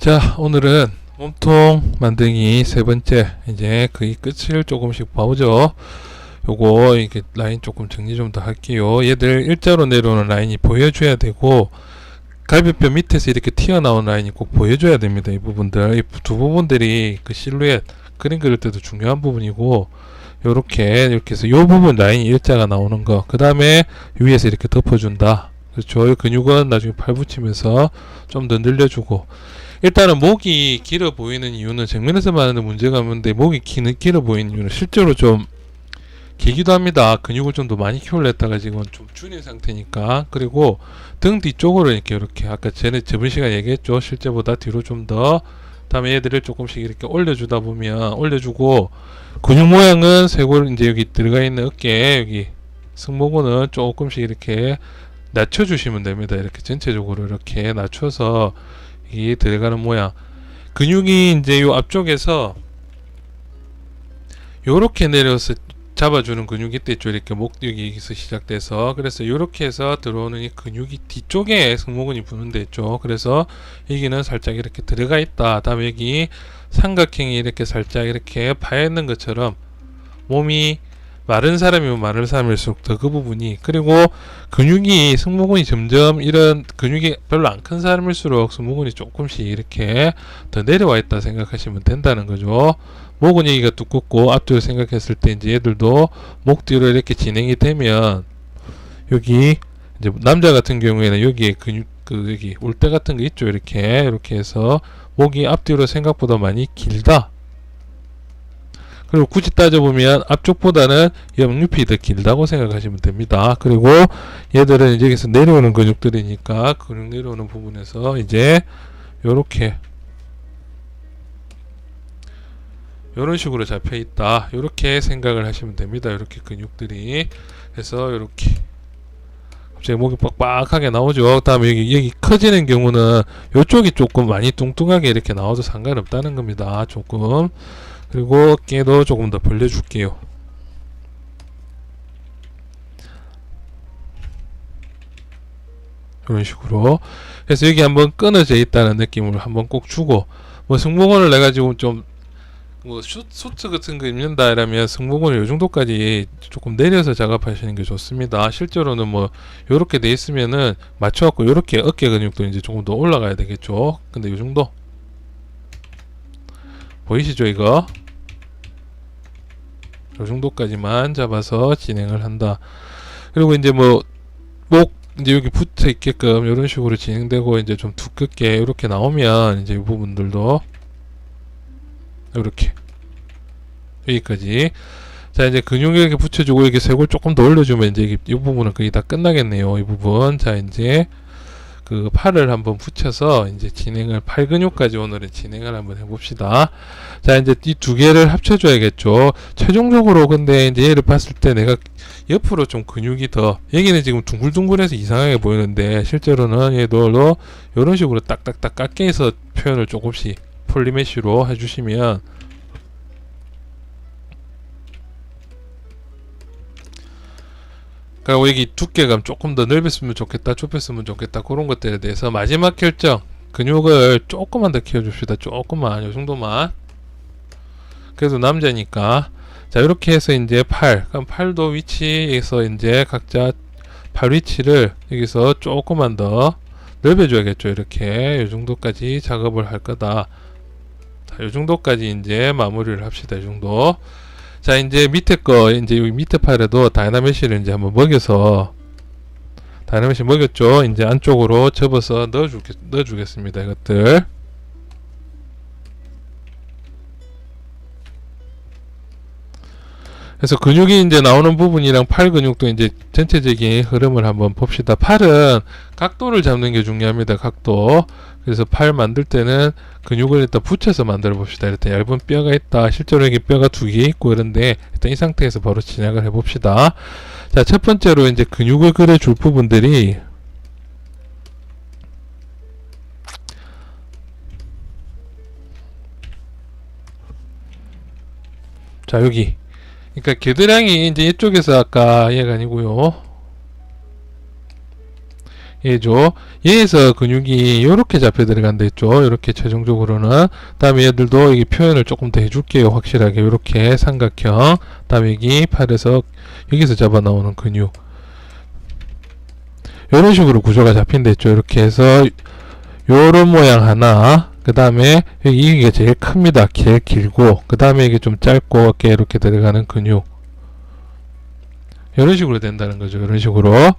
자, 오늘은 몸통 만들기 세 번째, 이제 거의 끝을 조금씩 봐보죠. 요거 이렇게 라인 조금 정리 좀 더 할게요. 얘들 일자로 내려오는 라인이 보여줘야 되고, 갈비뼈 밑에서 이렇게 튀어나온 라인이 꼭 보여줘야 됩니다. 이 부분들, 이 두 부분들이 그 실루엣 그림 그릴 때도 중요한 부분이고, 이렇게 해서 요 부분 라인이 일자가 나오는 거, 그 다음에 위에서 이렇게 덮어준다. 그렇죠. 이 근육은 나중에 팔 붙이면서 좀 더 늘려주고, 일단은 목이 길어 보이는 이유는 정면에서 말하는 문제가 없는데, 목이 길어 보이는 이유는 실제로 좀 길기도 합니다. 근육을 좀 더 많이 키우려 했다가 지금 좀 줄인 상태니까. 그리고 등 뒤쪽으로 이렇게 아까 전에 저번 시간에 얘기했죠. 실제보다 뒤로 좀 더, 다음에 얘들을 조금씩 이렇게 올려주다 보면, 올려주고, 근육 모양은 쇄골 이제 여기 들어가 있는 어깨, 여기 승모근은 조금씩 이렇게 낮춰주시면 됩니다. 이렇게 전체적으로 이렇게 낮춰서 이 들어가는 모양. 근육이 이제 요 앞쪽에서 요렇게 내려서 잡아주는 근육이 있죠. 이렇게 목 여기서 시작돼서, 그래서 요렇게 해서 들어오는 이 근육이 뒤쪽에 승모근이 부는 데 있죠. 그래서 여기는 살짝 이렇게 들어가 있다. 다음에 여기 삼각형이 이렇게 살짝 이렇게 파여있는 것처럼, 몸이 마른 사람이면 마른 사람일수록 더 그 부분이, 그리고 근육이 승모근이 점점 이런 근육이 별로 안 큰 사람일수록 승모근이 조금씩 이렇게 더 내려와 있다 생각하시면 된다는 거죠. 목은 여기가 두껍고 앞뒤로 생각했을 때 이제 얘들도 목 뒤로 이렇게 진행이 되면, 여기 이제 남자 같은 경우에는 여기에 근육 여기 올대 같은 거 있죠. 이렇게 해서 목이 앞뒤로 생각보다 많이 길다. 그리고 굳이 따져보면 앞쪽보다는 옆옆이 더 길다고 생각하시면 됩니다. 그리고 얘들은 이제 여기서 내려오는 근육들이니까 근육 내려오는 부분에서 이제 요렇게 요런 식으로 잡혀 있다. 요렇게 생각을 하시면 됩니다. 요렇게 근육들이. 그래서 요렇게 갑자기 목이 빡빡하게 나오죠. 다음에 여기 커지는 경우는 요쪽이 조금 많이 뚱뚱하게 이렇게 나와도 상관없다는 겁니다. 조금. 그리고 어깨도 조금 더 벌려줄게요. 이런 식으로. 그래서 여기 한번 끊어져 있다는 느낌을 한번 꼭 주고, 뭐 승모근을 내가 지금 좀 뭐 수트 같은 거 입는다 이러면 승모근을 요 정도까지 조금 내려서 작업하시는 게 좋습니다. 실제로는 뭐 요렇게 돼 있으면은 맞춰갖고 요렇게 어깨 근육도 이제 조금 더 올라가야 되겠죠. 근데 요 정도 보이시죠? 이거 요 정도까지만 잡아서 진행을 한다. 그리고 이제 뭐 목 이제 여기 붙어 있게끔 이런 식으로 진행되고, 이제 좀 두껍게 이렇게 나오면 이제 이 부분들도 이렇게 여기까지. 자, 이제 근육 이렇게 붙여주고 이렇게 쇄골 조금 더 올려주면 이제 이 부분은 거의 다 끝나겠네요. 이 부분. 자, 이제 그 팔을 한번 붙여서 이제 진행을, 팔 근육까지 오늘은 진행을 한번 해봅시다. 자, 이제 이 두 개를 합쳐줘야겠죠. 최종적으로 근데 이제 얘를 봤을 때 내가 옆으로 좀 근육이 더, 여기는 지금 둥글둥글해서 이상하게 보이는데 실제로는 얘도 이런 식으로 딱딱딱 깎게 해서 표현을 조금씩 폴리메쉬로 해주시면, 그리고 여기 두께감 조금 더 넓었으면 좋겠다, 좁혔으면 좋겠다, 그런 것들에 대해서 마지막 결정, 근육을 조금만 더 키워줍시다. 조금만, 요 정도만. 그래도 남자니까. 자, 이렇게 해서 이제 그럼 팔도 위치에서 이제 각자 팔 위치를 여기서 조금만 더 넓혀줘야겠죠. 이렇게 요 정도까지 작업을 할 거다. 자, 요 정도까지 이제 마무리를 합시다. 이 정도. 자, 이제 밑에 거, 이제 여기 밑에 팔에도 다이나메시를 이제 한번 먹여서, 다이나메시 먹였죠. 이제 안쪽으로 접어서 넣어주겠습니다. 이것들. 그래서 근육이 이제 나오는 부분이랑 팔 근육도 이제 전체적인 흐름을 한번 봅시다. 팔은 각도를 잡는 게 중요합니다. 각도. 그래서 팔 만들 때는 근육을 일단 붙여서 만들어 봅시다. 일단 얇은 뼈가 있다. 실제로 여기 뼈가 두 개 있고 그런데 일단 이 상태에서 바로 진행을 해 봅시다. 자, 첫 번째로 이제 근육을 그려줄 부분들이, 자, 여기. 그러니까 겨드랑이 이제 이쪽에서, 아까 얘가 아니고요. 얘죠. 얘에서 근육이 요렇게 잡혀 들어간다 했죠. 요렇게 최종적으로는. 다음에 얘들도 이 표현을 조금 더 해줄게요. 확실하게 요렇게 삼각형. 다음에 여기 팔에서 여기서 잡아 나오는 근육. 요런 식으로 구조가 잡힌다 했죠. 이렇게 해서 요런 모양 하나, 그 다음에 이게 제일 큽니다. 제일 길고, 그 다음에 이게 좀 짧고 어깨에 이렇게 들어가는 근육. 이런 식으로 된다는 거죠. 이런 식으로.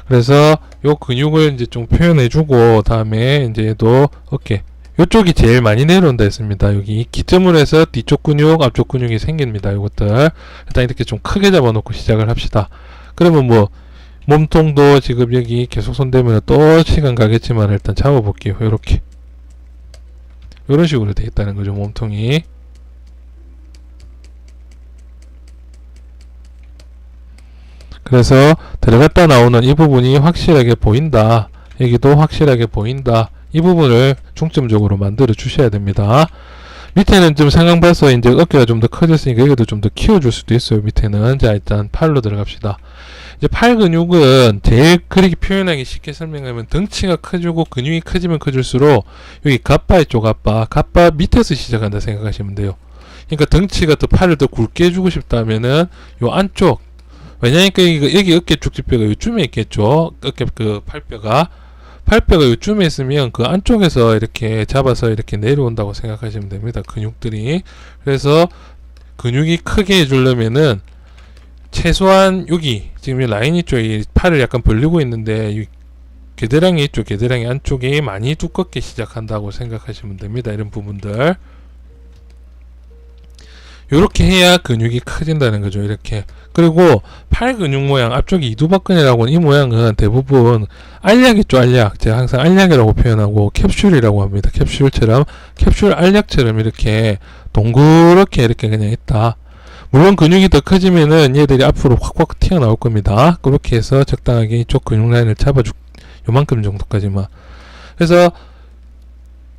그래서 요 근육을 이제 좀 표현해주고, 다음에 이제 얘도 어깨. 요쪽이 제일 많이 내려온다 했습니다. 여기 기점을 해서 뒤쪽 근육, 앞쪽 근육이 생깁니다. 요것들. 일단 이렇게 좀 크게 잡아놓고 시작을 합시다. 그러면 뭐, 몸통도 지금 여기 계속 손대면 또 시간 가겠지만 일단 잡아볼게요. 요렇게. 요런 식으로 되어 있다는 거죠. 몸통이. 그래서 들어갔다 나오는 이 부분이 확실하게 보인다. 여기도 확실하게 보인다. 이 부분을 중점적으로 만들어 주셔야 됩니다. 밑에는 좀 상황 봐서 이제 어깨가 좀 더 커졌으니까 여기도 좀 더 키워줄 수도 있어요. 밑에는. 자, 일단 팔로 들어갑시다. 이제 팔 근육은 제일 그렇게 표현하기 쉽게 설명하면 덩치가 커지고 근육이 커지면 커질수록 여기 갓바 있죠. 갓바 밑에서 시작한다 생각하시면 돼요. 그러니까 덩치가 더 팔을 더 굵게 해주고 싶다면은 요 안쪽, 왜냐니까 여기 어깨 축지뼈가 요쯤에 있겠죠. 어깨 그 팔뼈가 요쯤에 있으면 그 안쪽에서 이렇게 잡아서 이렇게 내려온다고 생각하시면 됩니다. 근육들이. 그래서 근육이 크게 해주려면은 최소한 여기 지금 이 라인 이쪽이 팔을 약간 벌리고 있는데 이 겨드랑이 이쪽, 겨드랑이 안쪽이 많이 두껍게 시작한다고 생각하시면 됩니다. 이런 부분들. 요렇게 해야 근육이 커진다는 거죠. 이렇게. 그리고 팔 근육 모양, 앞쪽에 이두박근이라고 하는 이 모양은 대부분 알약 있죠. 알약. 제가 항상 알약이라고 표현하고 캡슐이라고 합니다. 캡슐처럼, 캡슐 알약처럼 이렇게 동그랗게 이렇게 그냥 있다. 물론 근육이 더 커지면은 얘들이 앞으로 확확 튀어나올 겁니다. 그렇게 해서 적당하게 이쪽 근육 라인을 요만큼 정도까지만. 그래서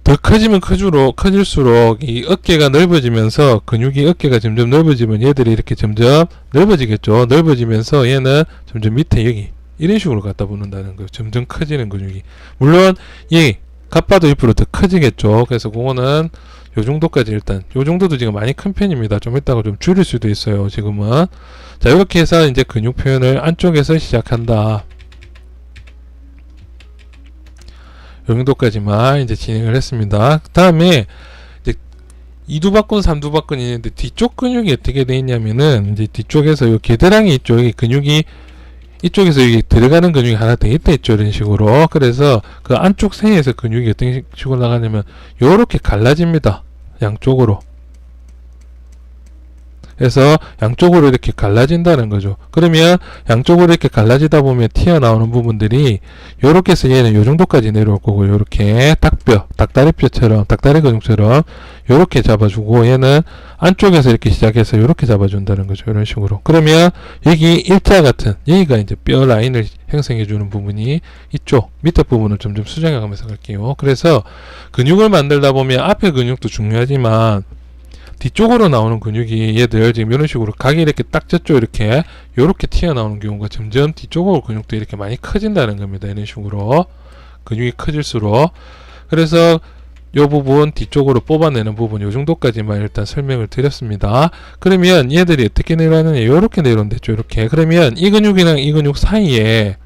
더 커지면 커질수록 이 어깨가 넓어지면서 근육이 어깨가 점점 넓어지면 얘들이 이렇게 점점 넓어지겠죠. 넓어지면서 얘는 점점 밑에 여기 이런 식으로 갖다 붙는다는 거예요. 점점 커지는 근육이. 물론 이 갓바도 옆으로 더 커지겠죠. 그래서 그거는 요 정도까지 일단 요 정도도 지금 많이 큰 편입니다. 좀 이따가 좀 줄일 수도 있어요. 지금은. 자, 이렇게 해서 이제 근육 표현을 안쪽에서 시작한다. 요 정도까지만 이제 진행을 했습니다. 그 다음에 이제 이두박근, 삼두박근이 있는데 뒤쪽 근육이 어떻게 되어 있냐면은 이제 뒤쪽에서 요 겨드랑이 이쪽에 근육이 이쪽에서 여기 들어가는 근육이 하나 더 있다 있죠. 이런 식으로. 그래서 그 안쪽 세에서 근육이 어떤 식으로 나가냐면 요렇게 갈라집니다. 양쪽으로. 그래서 양쪽으로 이렇게 갈라진다는 거죠. 그러면 양쪽으로 이렇게 갈라지다 보면 튀어나오는 부분들이 요렇게 해서 얘는 요 정도까지 내려올 거고, 요렇게 닭다리뼈처럼, 닭다리 근육처럼 요렇게 잡아주고, 얘는 안쪽에서 이렇게 시작해서 요렇게 잡아준다는 거죠. 이런 식으로. 그러면 여기 일자 같은, 여기가 이제 뼈 라인을 형성해주는 부분이 이쪽 밑에 부분을 점점 수정해가면서 갈게요. 그래서 근육을 만들다 보면 앞에 근육도 중요하지만 뒤쪽으로 나오는 근육이 얘들 지금 이런 식으로 각이 이렇게 딱 졌죠. 이렇게 요렇게 튀어나오는 경우가 점점 뒤쪽으로 근육도 이렇게 많이 커진다는 겁니다. 이런 식으로 근육이 커질수록. 그래서 요 부분 뒤쪽으로 뽑아내는 부분 요 정도까지만 일단 설명을 드렸습니다. 그러면 얘들이 어떻게 내려가느냐, 요렇게 내려온댔죠. 이렇게. 그러면 이 근육이랑 이 근육 사이에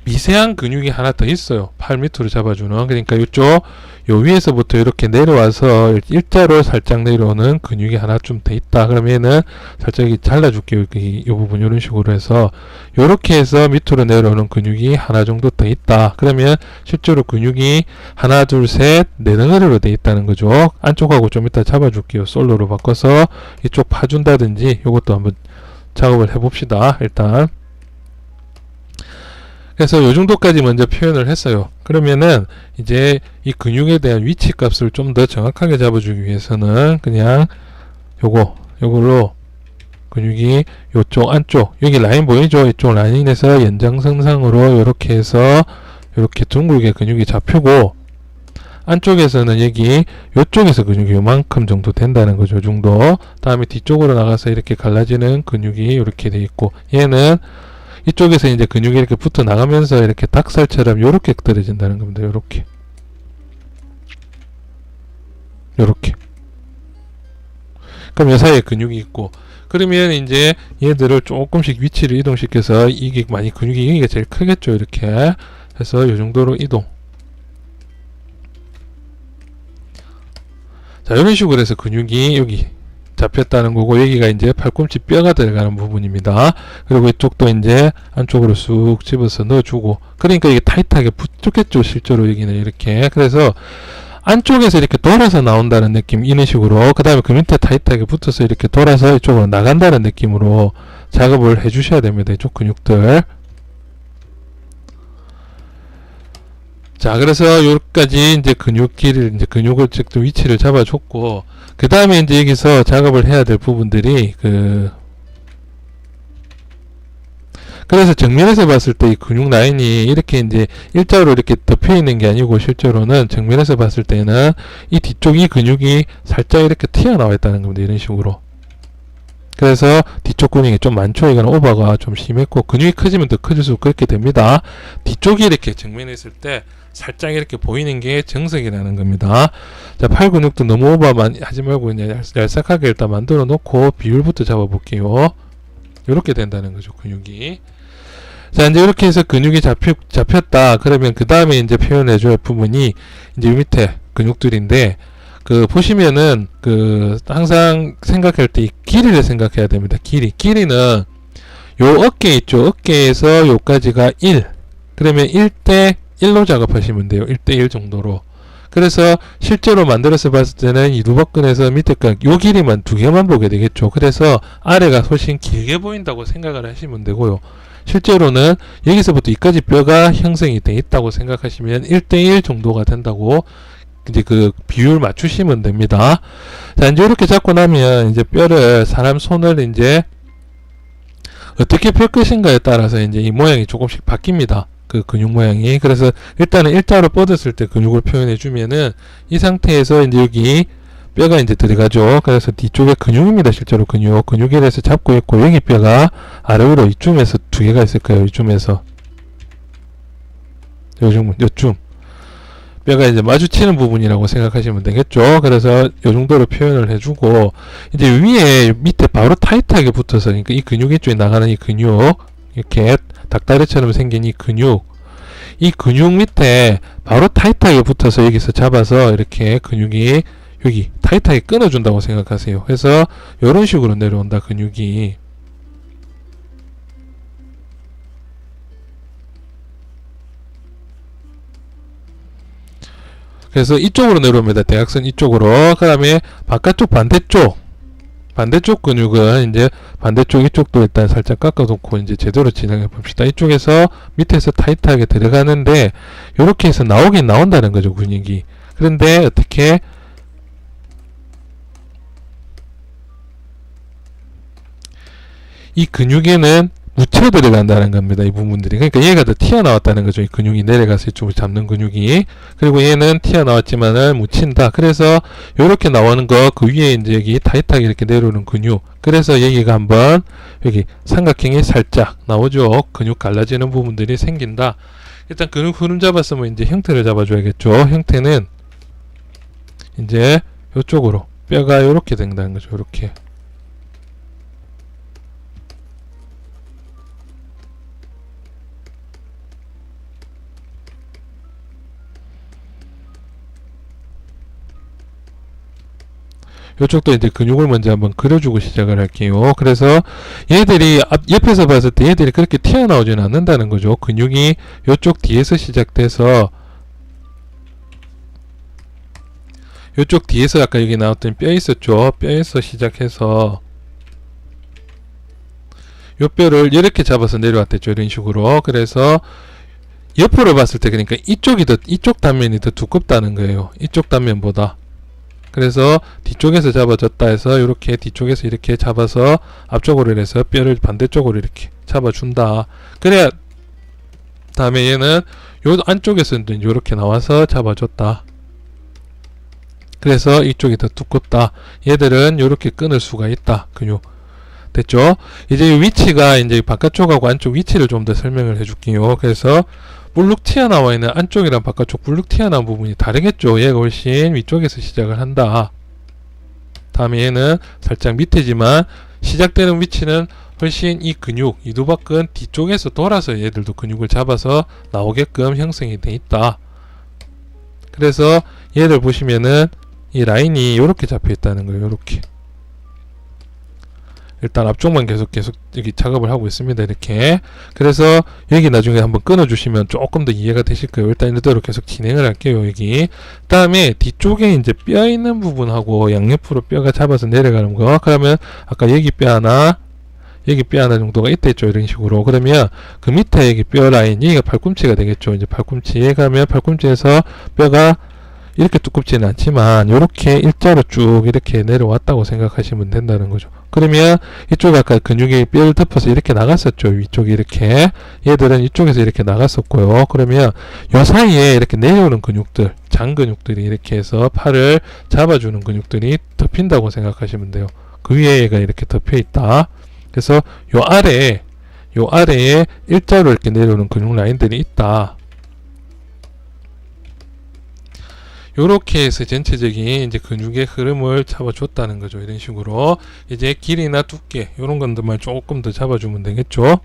미세한 근육이 하나 더 있어요. 팔 밑으로 잡아주는. 그러니까 이쪽 요 위에서부터 이렇게 내려와서 일자로 살짝 내려오는 근육이 하나 좀 더 있다. 그러면 얘는 살짝 잘라줄게요. 이 부분 이런 식으로 해서 요렇게 해서 밑으로 내려오는 근육이 하나 정도 더 있다. 그러면 실제로 근육이 하나 둘 셋 네 덩어리로 돼 있다는 거죠. 안쪽하고 좀 이따 잡아줄게요. 솔로로 바꿔서 이쪽 파준다든지 요것도 한번 작업을 해봅시다. 일단 그래서 요 정도까지 먼저 표현을 했어요. 그러면은 이제 이 근육에 대한 위치 값을 좀 더 정확하게 잡아주기 위해서는 그냥 요걸로 근육이 요쪽 안쪽 여기 라인 보이죠? 이쪽 라인에서 연장선상으로 요렇게 해서 요렇게 둥글게 근육이 잡히고, 안쪽에서는 여기 요쪽에서 근육이 요만큼 정도 된다는 거죠. 요 정도. 다음에 뒤쪽으로 나가서 이렇게 갈라지는 근육이 이렇게 돼 있고, 얘는 이쪽에서 이제 근육이 이렇게 붙어 나가면서 이렇게 닭살처럼 요렇게 떨어진다는 겁니다. 요렇게. 요렇게. 그럼 요 사이에 근육이 있고, 그러면 이제 얘들을 조금씩 위치를 이동시켜서 이게 많이 근육이 여기가 제일 크겠죠. 이렇게 해서 요 정도로 이동. 자, 이런 식으로 해서 근육이 여기 잡혔다는 거고, 여기가 이제 팔꿈치 뼈가 들어가는 부분입니다. 그리고 이쪽도 이제 안쪽으로 쑥 집어서 넣어주고, 그러니까 이게 타이트하게 붙겠죠. 실제로 여기는 이렇게. 그래서 안쪽에서 이렇게 돌아서 나온다는 느낌, 이런 식으로. 그 다음에 그 밑에 타이트하게 붙어서 이렇게 돌아서 이쪽으로 나간다는 느낌으로 작업을 해 주셔야 됩니다. 이쪽 근육들. 자, 그래서 여기까지 이제 근육끼리, 이제 근육을 즉 위치를 잡아줬고, 그 다음에 이제 여기서 작업을 해야 될 부분들이, 그래서 정면에서 봤을 때 이 근육 라인이 이렇게 이제 일자로 이렇게 덮여 있는 게 아니고, 실제로는 정면에서 봤을 때는 이 뒤쪽 이 근육이 살짝 이렇게 튀어나와 있다는 겁니다. 이런 식으로. 그래서 뒤쪽 근육이 좀 많죠. 이건 오버가 좀 심했고, 근육이 커지면 더 커질수록 그렇게 됩니다. 뒤쪽이 이렇게 정면에 있을 때 살짝 이렇게 보이는 게 정석이라는 겁니다. 자, 팔 근육도 너무 오버만 하지 말고 그냥 얄싹하게 일단 만들어 놓고 비율부터 잡아 볼게요. 이렇게 된다는 거죠, 근육이. 자, 이제 이렇게 해서 근육이 잡혔다. 그러면 그 다음에 이제 표현해 줄 부분이 이제 요 밑에 근육들인데, 보시면은, 항상 생각할 때 이 길이를 생각해야 됩니다. 길이는 요 어깨 있죠. 어깨에서 요까지가 1. 그러면 1대 1로 작업하시면 돼요. 1대 1 정도로. 그래서 실제로 만들어서 봤을 때는 이 루벅근에서 밑에까지 요 길이만 두 개만 보게 되겠죠. 그래서 아래가 훨씬 길게 보인다고 생각을 하시면 되고요. 실제로는 여기서부터 여기까지 뼈가 형성이 돼 있다고 생각하시면 1대1 정도가 된다고 이제 그 비율 맞추시면 됩니다. 자, 이제 이렇게 잡고 나면 이제 뼈를, 사람 손을 이제 어떻게 펼 것인가에 따라서 이제 이 모양이 조금씩 바뀝니다. 그 근육 모양이. 그래서 일단은 일자로 뻗었을 때 근육을 표현해 주면은 이 상태에서 이제 여기 뼈가 이제 들어가죠. 그래서 뒤쪽에 근육입니다. 실제로 근육에 대해서 잡고 있고, 여기 뼈가 아래로 이쯤에서 두 개가 있을 거예요. 이쯤에서 요쯤 뼈가 이제 마주치는 부분이라고 생각하시면 되겠죠. 그래서 요 정도로 표현을 해주고, 이제 위에 밑에 바로 타이트하게 붙어서, 그러니까 이 근육 이쪽에 나가는 이 근육, 이렇게 닭다리처럼 생긴 이 근육 밑에 바로 타이트하게 붙어서 여기서 잡아서 이렇게 근육이 여기 타이트하게 끊어준다고 생각하세요. 그래서 이런 식으로 내려온다, 근육이. 그래서 이쪽으로 내려옵니다. 대각선 이쪽으로. 그 다음에 바깥쪽 반대쪽 근육은 이제 반대쪽 이쪽도 일단 살짝 깎아놓고 이제 제대로 진행해 봅시다. 이쪽에서 밑에서 타이트하게 들어가는데 이렇게 해서 나오긴 나온다는 거죠, 근육이. 그런데 어떻게 이 근육에는 묻혀 들어간다는 겁니다. 이 부분들이. 그러니까 얘가 더 튀어나왔다는 거죠. 이 근육이 내려가서 이쪽을 잡는 근육이. 그리고 얘는 튀어나왔지만은 묻힌다. 그래서 요렇게 나오는 거, 그 위에 이제 여기 타이트하게 이렇게 내려오는 근육. 그래서 여기가 한번 여기 삼각형이 살짝 나오죠. 근육 갈라지는 부분들이 생긴다. 일단 근육 흐름 잡았으면 이제 형태를 잡아줘야겠죠. 형태는 이제 요쪽으로 뼈가 요렇게 된다는 거죠. 요렇게. 이쪽도 이제 근육을 먼저 한번 그려주고 시작을 할게요. 그래서 얘들이 옆에서 봤을 때 얘들이 그렇게 튀어나오지는 않는다는 거죠. 근육이 이쪽 뒤에서 시작돼서 이쪽 뒤에서 아까 여기 나왔던 뼈 있었죠. 뼈에서 시작해서 요 뼈를 이렇게 잡아서 내려왔댔죠. 이런 식으로. 그래서 옆으로 봤을 때 그러니까 이쪽 단면이 더 두껍다는 거예요. 이쪽 단면보다. 그래서 뒤쪽에서 잡아줬다 해서 이렇게 뒤쪽에서 이렇게 잡아서 앞쪽으로 해서 뼈를 반대쪽으로 이렇게 잡아준다. 그래야 다음에 얘는 요 안쪽에서 이렇게 나와서 잡아줬다. 그래서 이쪽이 더 두껍다. 얘들은 이렇게 끊을 수가 있다. 근육. 됐죠? 이제 이 위치가 이제 바깥쪽하고 안쪽 위치를 좀 더 설명을 해줄게요. 그래서 불룩 튀어나와 있는 안쪽이랑 바깥쪽 불룩 튀어나온 부분이 다르겠죠. 얘가 훨씬 위쪽에서 시작을 한다. 다음에 얘는 살짝 밑에지만 시작되는 위치는 훨씬 이 근육, 이두박근 뒤쪽에서 돌아서 얘들도 근육을 잡아서 나오게끔 형성이 돼 있다. 그래서 얘를 보시면은 이 라인이 이렇게 잡혀 있다는 거예요. 이렇게. 일단 앞쪽만 계속 여기 작업을 하고 있습니다. 이렇게. 그래서 여기 나중에 한번 끊어 주시면 조금 더 이해가 되실 거예요. 일단 이대로 계속 진행을 할게요. 여기. 그다음에 뒤쪽에 이제 뼈 있는 부분하고 양옆으로 뼈가 잡아서 내려가는 거. 그러면 아까 여기 뼈 하나, 여기 뼈 하나 정도가 있댔죠. 이런 식으로. 그러면 그 밑에 여기 뼈 라인, 여기가 팔꿈치가 되겠죠. 이제 팔꿈치에 가면 팔꿈치에서 뼈가 이렇게 두껍지는 않지만 이렇게 일자로 쭉 이렇게 내려왔다고 생각하시면 된다는 거죠. 그러면 이쪽 아까 근육이 뼈를 덮어서 이렇게 나갔었죠. 위쪽이 이렇게. 얘들은 이쪽에서 이렇게 나갔었고요. 그러면 요 사이에 이렇게 내려오는 근육들, 장 근육들이 이렇게 해서 팔을 잡아주는 근육들이 덮인다고 생각하시면 돼요. 그 위에 얘가 이렇게 덮여 있다. 그래서 요 아래에 일자로 이렇게 내려오는 근육 라인들이 있다. 요렇게 해서 전체적인 이제 근육의 흐름을 잡아줬다는 거죠. 이런 식으로 이제 길이나 두께 요런 것들만 조금 더 잡아주면 되겠죠.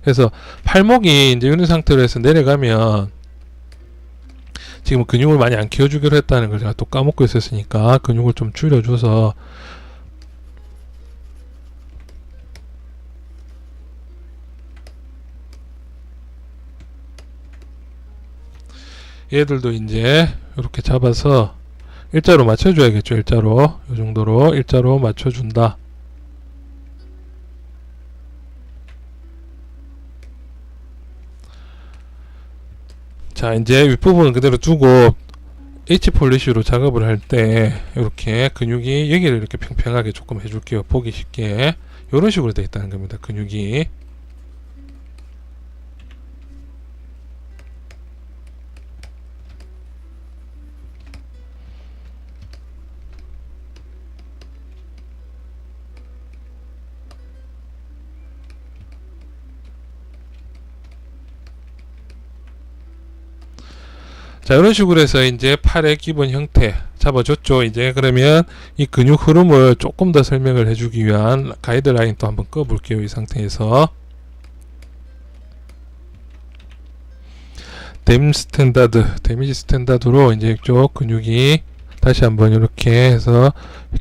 그래서 팔목이 이제 이런 상태로 해서 내려가면 지금 근육을 많이 안 키워주기로 했다는 걸 제가 또 까먹고 있었으니까 근육을 좀 줄여줘서 얘들도 이제 이렇게 잡아서 일자로 맞춰줘야겠죠. 일자로 이 정도로 일자로 맞춰준다. 자, 이제 윗부분은 그대로 두고 H 폴리시로 작업을 할 때 이렇게 근육이 여기를 이렇게 평평하게 조금 해줄게요. 보기 쉽게 이런 식으로 되어 있다는 겁니다. 근육이. 자, 이런 식으로 해서 이제 팔의 기본 형태 잡아줬죠. 이제 그러면 이 근육 흐름을 조금 더 설명을 해주기 위한 가이드라인 또 한번 꺼볼게요. 이 상태에서 데미지 스탠다드로 이제 이쪽 근육이 다시 한번 이렇게 해서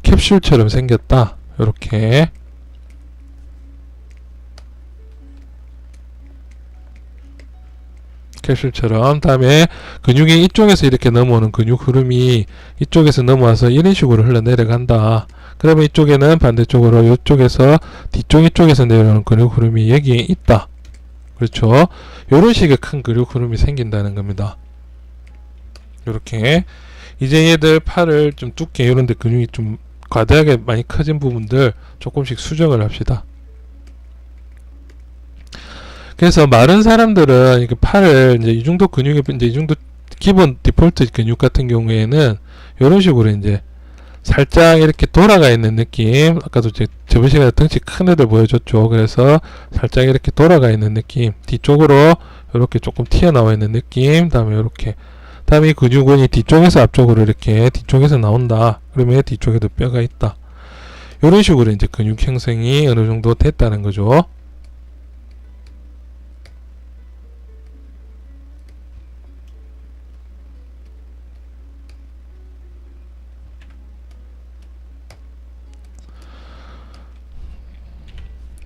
캡슐처럼 생겼다. 이렇게 캡슐처럼. 다음에 근육이 이쪽에서 이렇게 넘어오는 근육 흐름이 이쪽에서 넘어와서 이런 식으로 흘러내려간다. 그러면 이쪽에는 반대쪽으로 이쪽에서 뒤쪽 이쪽에서 내려오는 근육 흐름이 여기에 있다. 그렇죠. 이런 식의 큰 근육 흐름이 생긴다는 겁니다. 이렇게 이제 얘들 팔을 좀 두께 이런데 근육이 좀 과다하게 많이 커진 부분들 조금씩 수정을 합시다. 그래서 마른 사람들은 이렇게 팔을 이제 이 정도 근육이 이제 이 정도 기본 디폴트 근육 같은 경우에는 이런 식으로 이제 살짝 이렇게 돌아가 있는 느낌. 아까도 저번 시간에 덩치 큰 애들 보여줬죠. 그래서 살짝 이렇게 돌아가 있는 느낌. 뒤쪽으로 이렇게 조금 튀어나와 있는 느낌. 다음에 이렇게. 다음에 이 근육은 이 뒤쪽에서 앞쪽으로 이렇게 뒤쪽에서 나온다. 그러면 뒤쪽에도 뼈가 있다. 이런 식으로 이제 근육 형성이 어느 정도 됐다는 거죠.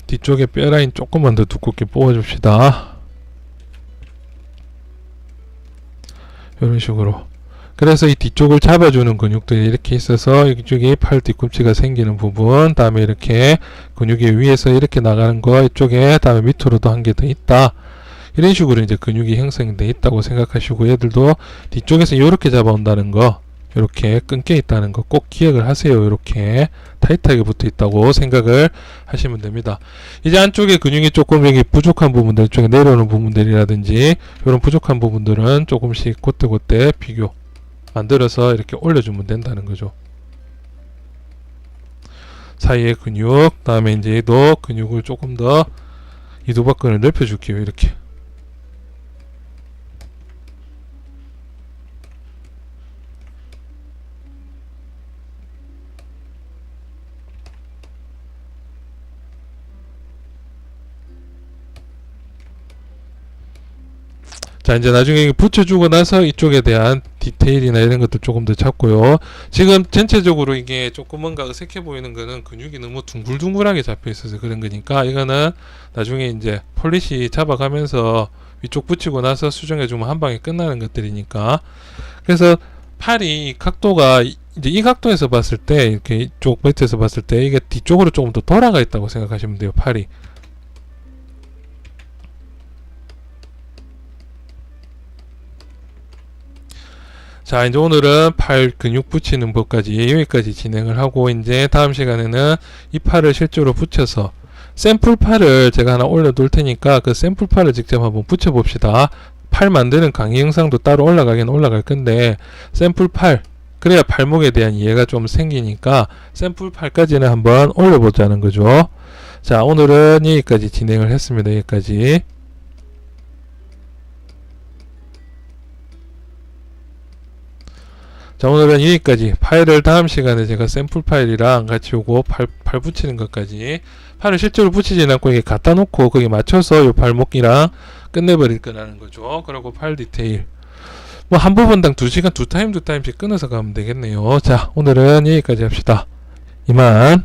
뒤쪽에 뼈라인 조금만 더 두껍게 뽑아줍시다. 이런 식으로. 그래서 이 뒤쪽을 잡아주는 근육들이 이렇게 있어서 이쪽에 팔 뒤꿈치가 생기는 부분, 다음에 이렇게 근육이 위에서 이렇게 나가는 거 이쪽에, 다음에 밑으로도 한 개 더 있다. 이런 식으로 이제 근육이 형성돼 있다고 생각하시고 얘들도 뒤쪽에서 이렇게 잡아온다는 거, 이렇게 끊겨 있다는 거 꼭 기억을 하세요. 이렇게 타이트하게 붙어 있다고 생각을 하시면 됩니다. 이제 안쪽에 근육이 조금 여기 부족한 부분들, 쪽에 내려오는 부분들이라든지 이런 부족한 부분들은 조금씩 그때그때 비교 만들어서 이렇게 올려주면 된다는 거죠. 사이의 근육, 다음에 이제 얘도 근육을 조금 더 이두박근을 넓혀줄게요. 이렇게. 자, 이제 나중에 붙여주고 나서 이쪽에 대한 디테일이나 이런 것도 조금 더 잡고요. 지금 전체적으로 이게 조금 뭔가 어색해 보이는 거는 근육이 너무 둥글둥글하게 잡혀 있어서 그런 거니까, 이거는 나중에 이제 폴리시 잡아가면서 위쪽 붙이고 나서 수정해주면 한 방에 끝나는 것들이니까. 그래서 팔이 각도가 이제 이 각도에서 봤을 때, 이렇게 이쪽 매트에서 봤을 때 이게 뒤쪽으로 조금 더 돌아가 있다고 생각하시면 돼요. 팔이. 자, 이제 오늘은 팔 근육 붙이는 법까지 여기까지 진행을 하고, 이제 다음 시간에는 이 팔을 실제로 붙여서 샘플 팔을 제가 하나 올려둘 테니까 그 샘플 팔을 직접 한번 붙여 봅시다. 팔 만드는 강의 영상도 따로 올라가긴 올라갈 건데, 샘플 팔, 그래야 팔목에 대한 이해가 좀 생기니까 샘플 팔까지는 한번 올려보자는 거죠. 자, 오늘은 여기까지 진행을 했습니다. 여기까지. 자, 오늘은 여기까지. 파일을 다음 시간에 제가 샘플 파일이랑 같이 오고 팔 붙이는 것까지, 팔을 실제로 붙이진 않고 이게 갖다 놓고 거기 맞춰서 요 발목이랑 끝내버릴 거라는 거죠. 그리고 팔 디테일 뭐 한 부분당 2시간 두 타임씩 끊어서 가면 되겠네요. 자, 오늘은 여기까지 합시다. 이만.